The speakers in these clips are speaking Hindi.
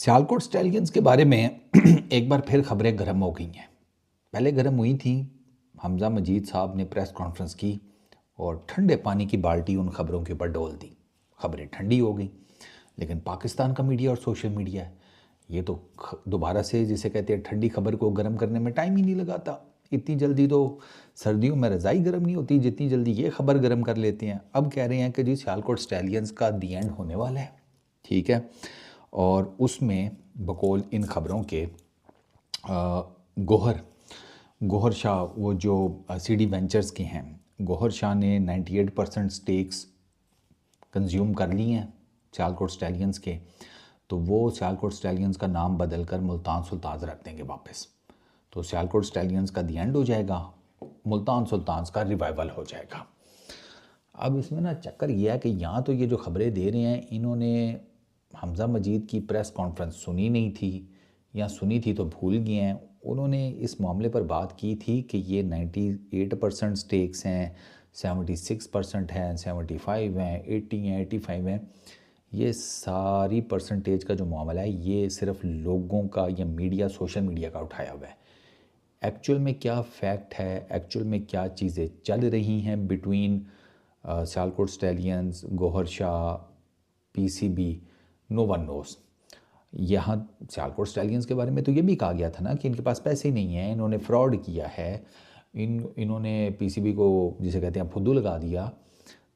सियालकोट स्टैलियंस के बारे में एक बार फिर खबरें गर्म हो गई हैं। पहले गर्म हुई थी, हमजा मजीद साहब ने प्रेस कॉन्फ्रेंस की और ठंडे पानी की बाल्टी उन खबरों के ऊपर डोल दी। खबरें ठंडी हो गई, लेकिन पाकिस्तान का मीडिया और सोशल मीडिया ये तो दोबारा से जिसे कहते हैं ठंडी खबर को गर्म करने में टाइम ही नहीं लगाता। इतनी जल्दी तो सर्दियों में रज़ाई गर्म नहीं होती जितनी जल्दी ये खबर गर्म कर लेते हैं। अब कह रहे हैं कि जी सियालकोट स्टैलियंस का दी एंड होने वाला है, ठीक है। और उसमें बकौल इन खबरों के गोहर शाह, वो जो सीडी वेंचर्स के हैं, गोहर शाह ने 98% स्टेक्स कंज्यूम कर लिए हैं सियालकोट स्टैलियंस के। तो वो सियालकोट स्टैलियंस का नाम बदल कर मुल्तान सुल्तान्स रख देंगे वापस। तो सियालकोट स्टैलियंस का दी एंड हो जाएगा, मुल्तान सुल्तान्स का रिवाइवल हो जाएगा। अब इसमें ना चक्कर यह है कि यहाँ तो ये जो खबरें दे रहे हैं, इन्होंने हमजा मजीद की प्रेस कॉन्फ्रेंस सुनी नहीं थी, या सुनी थी तो भूल गए हैं। उन्होंने इस मामले पर बात की थी कि ये 98% स्टेक्स हैं, 76% हैं, 75 हैं, 80 हैं, 85 हैं। ये सारी परसेंटेज का जो मामला है ये सिर्फ लोगों का या मीडिया, सोशल मीडिया का उठाया हुआ है। एक्चुअल में क्या फैक्ट है, एक्चुअल में क्या चीज़ें चल रही हैं between Sialkot Stallions, Gohar Shah, PCB, no one knows. यहाँ सियालकोट स्टैलियंस के बारे में तो ये भी कहा गया था ना कि इनके पास पैसे नहीं हैं, इन्होंने फ्रॉड किया है, इन्होंने पीसीबी को जिसे कहते हैं फुद्दू लगा दिया।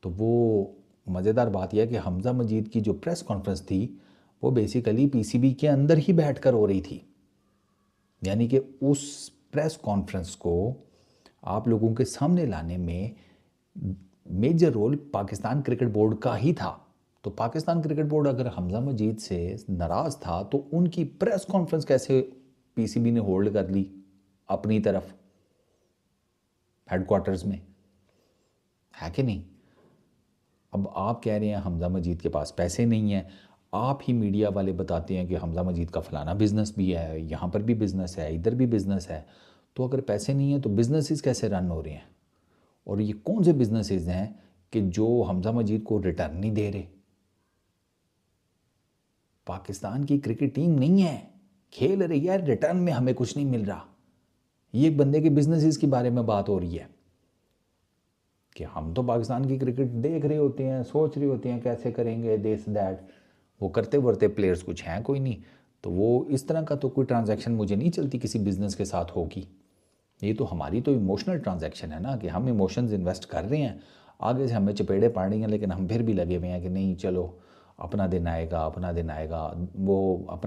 तो वो मज़ेदार बात यह है कि हमजा मजीद की जो प्रेस कॉन्फ्रेंस थी वो बेसिकली पीसीबी के अंदर ही बैठकर हो रही थी। यानी कि उस प्रेस कॉन्फ्रेंस को आप लोगों के सामने लाने में major role Pakistan Cricket Board का ही था। तो पाकिस्तान क्रिकेट बोर्ड अगर हमजा मजीद से नाराज़ था तो उनकी प्रेस कॉन्फ्रेंस कैसे पीसीबी ने होल्ड कर ली अपनी तरफ हेडक्वार्टर्स में, है कि नहीं। अब आप कह रहे हैं हमजा मजीद के पास पैसे नहीं हैं, आप ही मीडिया वाले बताते हैं कि हमजा मजीद का फलाना बिज़नेस भी है, यहाँ पर भी बिज़नेस है, इधर भी बिज़नेस है। तो अगर पैसे नहीं हैं तो बिज़नेसेस कैसे रन हो रहे हैं? और ये कौन से बिज़नेसेस हैं कि जो हमजा मजीद को रिटर्न नहीं दे रहे? पाकिस्तान की क्रिकेट टीम नहीं है, खेल रही है, रिटर्न में हमें कुछ नहीं मिल रहा। ये एक बंदे के बिजनेसेस के बारे में बात हो रही है कि हम तो पाकिस्तान की क्रिकेट देख रहे होते हैं, सोच रहे होते हैं कैसे करेंगे दिस दैट, वो करते वर्ते प्लेयर्स कुछ हैं कोई नहीं। तो वो इस तरह का तो कोई ट्रांजैक्शन मुझे नहीं चलती किसी बिज़नेस के साथ होगी। ये तो हमारी तो इमोशनल ट्रांजैक्शन है ना, कि हम इमोशंस इन्वेस्ट कर रहे हैं, आगे से हमें चपेड़े पड़ रही हैं, लेकिन हम फिर भी लगे हुए हैं कि नहीं चलो अपना दिन आएगा, अपना दिन आएगा। वो अपना